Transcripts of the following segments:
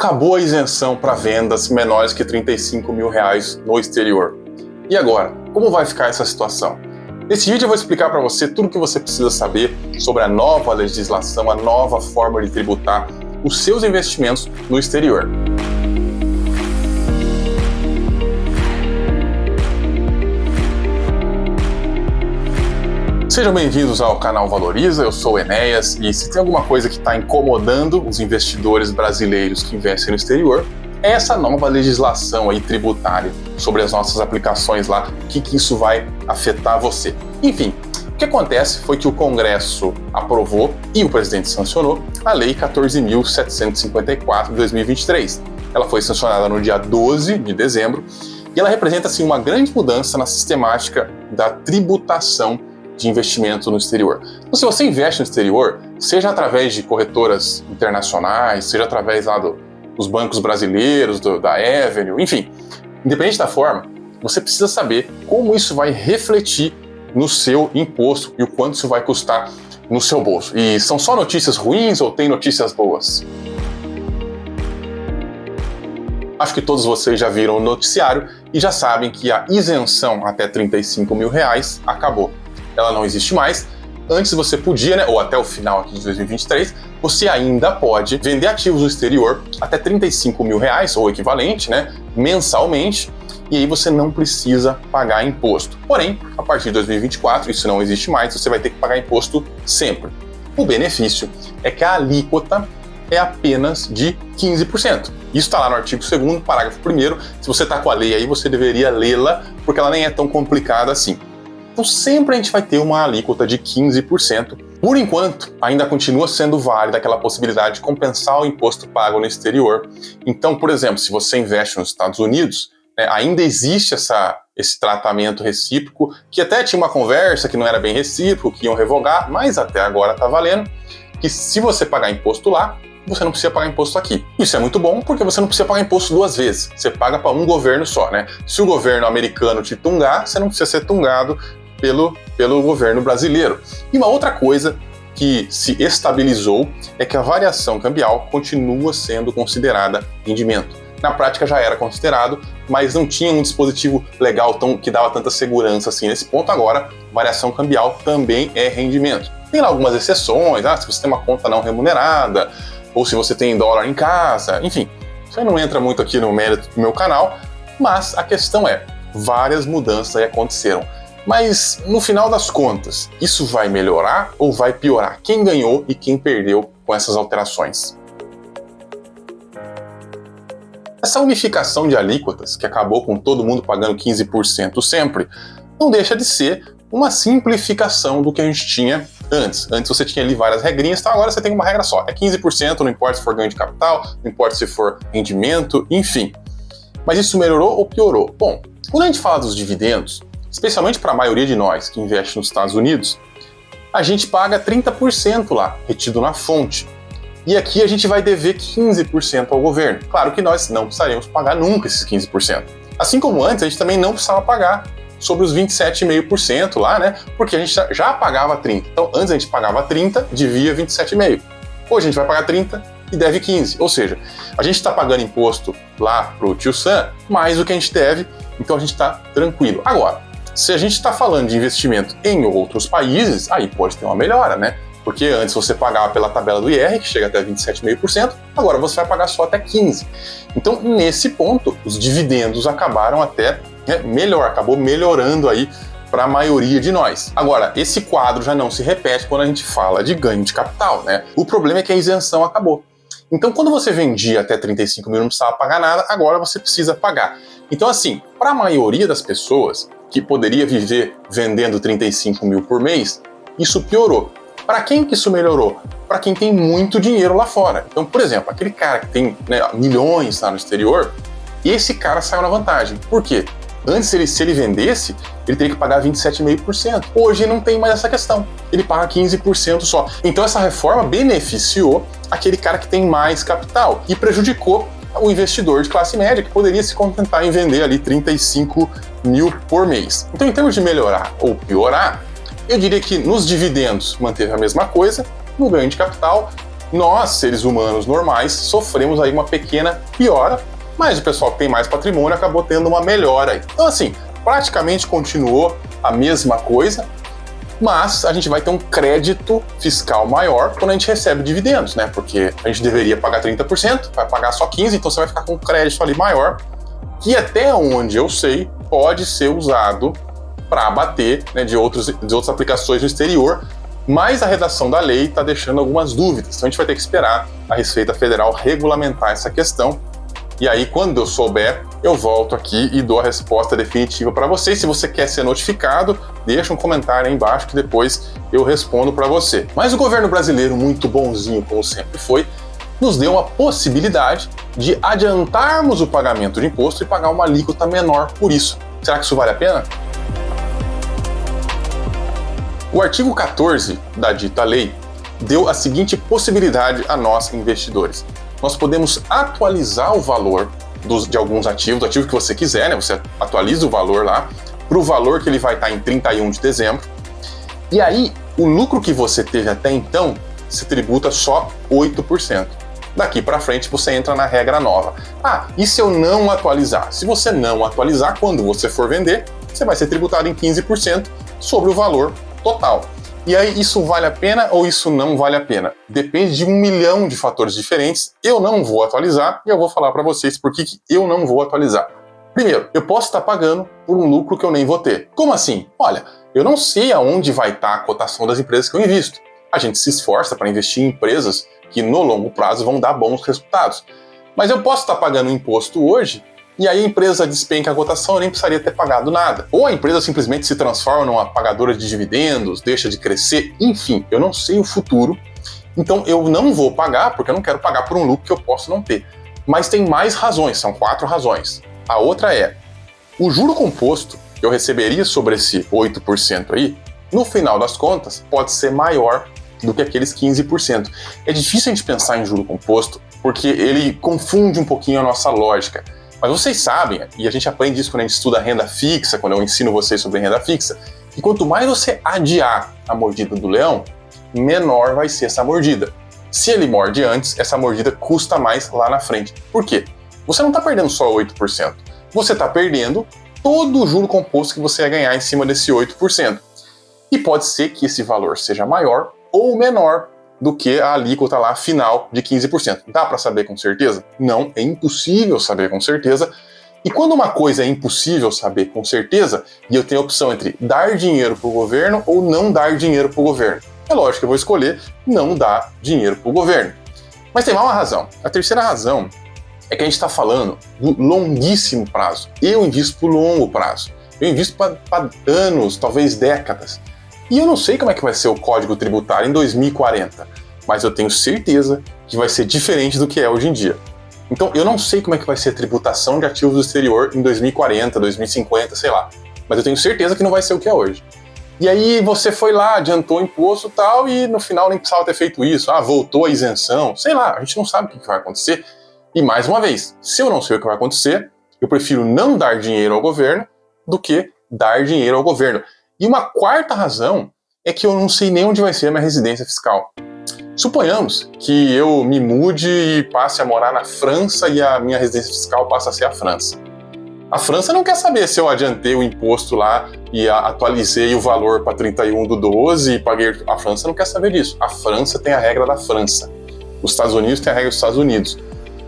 Acabou a isenção para vendas menores que R$35 mil no exterior. E agora, como vai ficar essa situação? Nesse vídeo eu vou explicar para você tudo o que você precisa saber sobre a nova legislação, a nova forma de tributar os seus investimentos no exterior. Sejam bem-vindos ao canal Valoriza, eu sou o Enéas e se tem alguma coisa que está incomodando os investidores brasileiros que investem no exterior, é essa nova legislação aí tributária sobre as nossas aplicações lá, o que isso vai afetar você. Enfim, o que acontece foi que o Congresso aprovou e o presidente sancionou a Lei 14.754 de 2023. Ela foi sancionada no dia 12 de dezembro e ela representa assim, uma grande mudança na sistemática da tributação de investimento no exterior. Então, se você investe no exterior, seja através de corretoras internacionais, seja através lá dos bancos brasileiros, da Avenue, enfim, independente da forma, você precisa saber como isso vai refletir no seu imposto e o quanto isso vai custar no seu bolso. E são só notícias ruins ou tem notícias boas? Acho que todos vocês já viram o noticiário e já sabem que a isenção até R$35 mil acabou. Ela não existe mais. Antes você podia, ou até o final aqui de 2023, você ainda pode vender ativos no exterior até R$35 mil ou equivalente, mensalmente, e aí você não precisa pagar imposto. Porém, a partir de 2024, isso não existe mais, você vai ter que pagar imposto sempre. O benefício é que a alíquota é apenas de 15%. Isso está lá no artigo 2º, parágrafo 1º. Se você está com a lei aí, você deveria lê-la, porque ela nem é tão complicada assim. Então sempre a gente vai ter uma alíquota de 15%. Por enquanto, ainda continua sendo válida aquela possibilidade de compensar o imposto pago no exterior. Então, por exemplo, se você investe nos Estados Unidos, ainda existe esse tratamento recíproco, que até tinha uma conversa que não era bem recíproco, que iam revogar, mas até agora está valendo, que se você pagar imposto lá, você não precisa pagar imposto aqui. Isso é muito bom porque você não precisa pagar imposto duas vezes. Você paga para um governo só, Se o governo americano te tungar, você não precisa ser tungado pelo governo brasileiro. E uma outra coisa que se estabilizou é que a variação cambial continua sendo considerada rendimento. Na prática já era considerado, mas não tinha um dispositivo legal que dava tanta segurança assim nesse ponto. Agora, variação cambial também é rendimento. Tem lá algumas exceções, se você tem uma conta não remunerada, ou se você tem dólar em casa, enfim. Isso aí não entra muito aqui no mérito do meu canal, mas a questão é, várias mudanças aí aconteceram. Mas, no final das contas, isso vai melhorar ou vai piorar? Quem ganhou e quem perdeu com essas alterações? Essa unificação de alíquotas, que acabou com todo mundo pagando 15% sempre, não deixa de ser uma simplificação do que a gente tinha antes. Antes você tinha ali várias regrinhas, então agora você tem uma regra só. É 15%, não importa se for ganho de capital, não importa se for rendimento, enfim. Mas isso melhorou ou piorou? Bom, quando a gente fala dos dividendos, especialmente para a maioria de nós que investe nos Estados Unidos, a gente paga 30% lá, retido na fonte. E aqui a gente vai dever 15% ao governo. Claro que nós não precisaremos pagar nunca esses 15%. Assim como antes, a gente também não precisava pagar sobre os 27,5% lá, porque a gente já pagava 30%. Então, antes a gente pagava 30%, devia 27,5%. Hoje a gente vai pagar 30% e deve 15%. Ou seja, a gente está pagando imposto lá pro tio Sam mais do que a gente deve, então a gente está tranquilo. Agora, se a gente está falando de investimento em outros países, aí pode ter uma melhora, Porque antes você pagava pela tabela do IR, que chega até 27,5%, agora você vai pagar só até 15%. Então, nesse ponto, os dividendos acabaram até acabou melhorando aí para a maioria de nós. Agora, esse quadro já não se repete quando a gente fala de ganho de capital, O problema é que a isenção acabou. Então, quando você vendia até 35 mil, não precisava pagar nada, agora você precisa pagar. Então, assim, para a maioria das pessoas que poderia viver vendendo 35 mil por mês, isso piorou. Para quem que isso melhorou? Para quem tem muito dinheiro lá fora. Então, por exemplo, aquele cara que tem milhões lá no exterior, esse cara saiu na vantagem. Por quê? Antes, se ele vendesse, ele teria que pagar 27,5%. Hoje não tem mais essa questão. Ele paga 15% só. Então essa reforma beneficiou aquele cara que tem mais capital e prejudicou o investidor de classe média, que poderia se contentar em vender ali 35 mil por mês. Então, em termos de melhorar ou piorar, eu diria que nos dividendos manteve a mesma coisa, no ganho de capital Nós, seres humanos normais, sofremos aí uma pequena piora, mas o pessoal que tem mais patrimônio acabou tendo uma melhora aí. Então, assim, praticamente continuou a mesma coisa, mas a gente vai ter um crédito fiscal maior quando a gente recebe dividendos, né? Porque a gente deveria pagar 30%, vai pagar só 15%, então você vai ficar com um crédito ali maior, que até onde eu sei, pode ser usado para abater, né, de outras aplicações no exterior, mas a redação da lei está deixando algumas dúvidas, então a gente vai ter que esperar a Receita Federal regulamentar essa questão. E aí, quando eu souber, eu volto aqui e dou a resposta definitiva para você. Se você quer ser notificado, deixa um comentário aí embaixo que depois eu respondo para você. Mas o governo brasileiro, muito bonzinho como sempre foi, nos deu a possibilidade de adiantarmos o pagamento de imposto e pagar uma alíquota menor por isso. Será que isso vale a pena? O artigo 14 da dita lei deu a seguinte possibilidade a nós, investidores. Nós podemos atualizar o valor de alguns ativos, do ativo que você quiser, né? Você atualiza o valor lá para o valor que ele vai estar em 31 de dezembro. E aí, o lucro que você teve até então se tributa só 8%. Daqui para frente você entra na regra nova. Ah, e se eu não atualizar? Se você não atualizar, quando você for vender, você vai ser tributado em 15% sobre o valor total. E aí, isso vale a pena ou isso não vale a pena? Depende de 1 milhão de fatores diferentes. Eu não vou atualizar e eu vou falar para vocês por que eu não vou atualizar. Primeiro, eu posso estar pagando por um lucro que eu nem vou ter. Como assim? Olha, eu não sei aonde vai estar a cotação das empresas que eu invisto. A gente se esforça para investir em empresas que no longo prazo vão dar bons resultados. Mas eu posso estar pagando um imposto hoje e aí a empresa despenca a cotação, eu nem precisaria ter pagado nada. Ou a empresa simplesmente se transforma numa pagadora de dividendos, deixa de crescer, enfim, eu não sei o futuro, então eu não vou pagar, porque eu não quero pagar por um lucro que eu posso não ter. Mas tem mais razões, são 4 razões. A outra é, o juro composto que eu receberia sobre esse 8% aí, no final das contas, pode ser maior do que aqueles 15%. É difícil a gente pensar em juro composto, porque ele confunde um pouquinho a nossa lógica. Mas vocês sabem, e a gente aprende isso quando a gente estuda renda fixa, quando eu ensino vocês sobre renda fixa, que quanto mais você adiar a mordida do leão, menor vai ser essa mordida. Se ele morde antes, essa mordida custa mais lá na frente. Por quê? Você não está perdendo só 8%. Você está perdendo todo o juro composto que você ia ganhar em cima desse 8%. E pode ser que esse valor seja maior ou menor do que a alíquota lá final de 15%. Dá para saber com certeza? Não, é impossível saber com certeza. E quando uma coisa é impossível saber com certeza, e eu tenho a opção entre dar dinheiro para o governo ou não dar dinheiro para o governo, é lógico que eu vou escolher não dar dinheiro para o governo. Mas tem mais uma razão. A terceira razão é que a gente está falando do longuíssimo prazo. Eu invisto por longo prazo. Eu invisto para anos, talvez décadas. E eu não sei como é que vai ser o Código Tributário em 2040, mas eu tenho certeza que vai ser diferente do que é hoje em dia. Então, eu não sei como é que vai ser a tributação de ativos do exterior em 2040, 2050, sei lá. Mas eu tenho certeza que não vai ser o que é hoje. E aí você foi lá, adiantou o imposto e tal, e no final nem precisava ter feito isso. Ah, voltou a isenção. Sei lá, a gente não sabe o que vai acontecer. E mais uma vez, se eu não sei o que vai acontecer, eu prefiro não dar dinheiro ao governo do que dar dinheiro ao governo. E uma quarta razão é que eu não sei nem onde vai ser a minha residência fiscal. Suponhamos que eu me mude e passe a morar na França e a minha residência fiscal passe a ser a França. A França não quer saber se eu adiantei o imposto lá e atualizei o valor para 31/12 e paguei. A França não quer saber disso. A França tem a regra da França. Os Estados Unidos têm a regra dos Estados Unidos.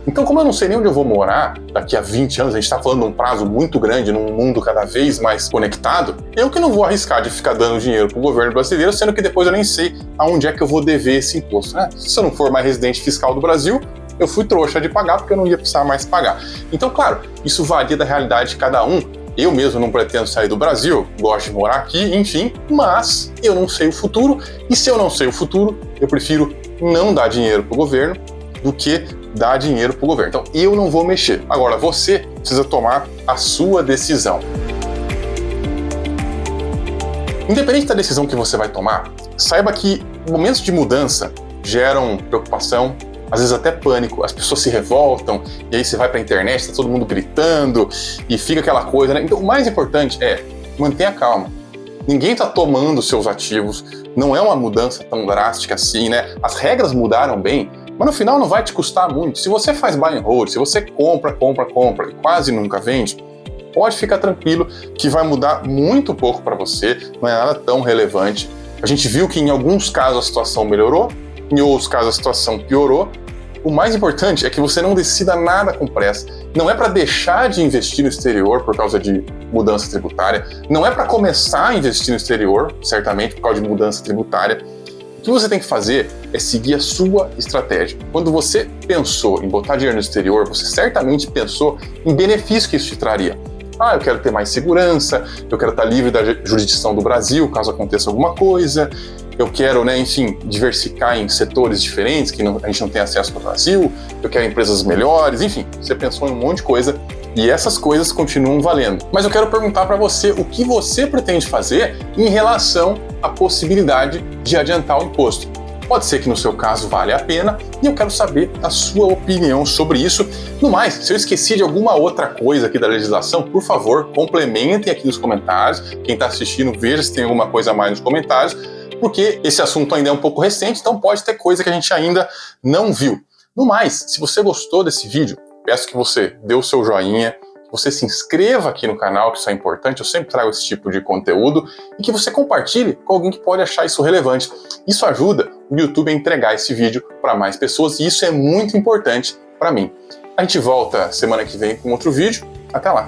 Então, como eu não sei nem onde eu vou morar daqui a 20 anos, a gente está falando de um prazo muito grande, num mundo cada vez mais conectado, eu que não vou arriscar de ficar dando dinheiro para o governo brasileiro, sendo que depois eu nem sei aonde é que eu vou dever esse imposto, né? Se eu não for mais residente fiscal do Brasil, eu fui trouxa de pagar porque eu não ia precisar mais pagar. Então, claro, isso varia da realidade de cada um. Eu mesmo não pretendo sair do Brasil, gosto de morar aqui, enfim, mas eu não sei o futuro, e se eu não sei o futuro, eu prefiro não dar dinheiro para o governo do que dar dinheiro para o governo. Então, eu não vou mexer. Agora, você precisa tomar a sua decisão. Independente da decisão que você vai tomar, saiba que momentos de mudança geram preocupação, às vezes até pânico. As pessoas se revoltam, e aí você vai para a internet, está todo mundo gritando, e fica aquela coisa, né? Então, o mais importante é mantenha calma. Ninguém está tomando seus ativos, não é uma mudança tão drástica assim, né? As regras mudaram bem, mas no final não vai te custar muito. Se você faz buy and hold, se você compra e quase nunca vende, pode ficar tranquilo que vai mudar muito pouco para você, não é nada tão relevante. A gente viu que em alguns casos a situação melhorou, em outros casos a situação piorou. O mais importante é que você não decida nada com pressa. Não é para deixar de investir no exterior por causa de mudança tributária, não é para começar a investir no exterior, certamente por causa de mudança tributária. O que você tem que fazer é seguir a sua estratégia. Quando você pensou em botar dinheiro no exterior, você certamente pensou em benefício que isso te traria. Ah, eu quero ter mais segurança, eu quero estar livre da jurisdição do Brasil caso aconteça alguma coisa, eu quero, né, enfim, diversificar em setores diferentes que a gente não tem acesso no Brasil, eu quero empresas melhores, enfim, você pensou em um monte de coisa e essas coisas continuam valendo. Mas eu quero perguntar para você o que você pretende fazer em relação à possibilidade de adiantar o imposto. Pode ser que no seu caso valha a pena e eu quero saber a sua opinião sobre isso. No mais, se eu esqueci de alguma outra coisa aqui da legislação, por favor, complementem aqui nos comentários. Quem está assistindo, veja se tem alguma coisa a mais nos comentários, porque esse assunto ainda é um pouco recente, então pode ter coisa que a gente ainda não viu. No mais, se você gostou desse vídeo, peço que você dê o seu joinha, que você se inscreva aqui no canal, que isso é importante, eu sempre trago esse tipo de conteúdo, e que você compartilhe com alguém que pode achar isso relevante. Isso ajuda o YouTube a entregar esse vídeo para mais pessoas, e isso é muito importante para mim. A gente volta semana que vem com outro vídeo. Até lá!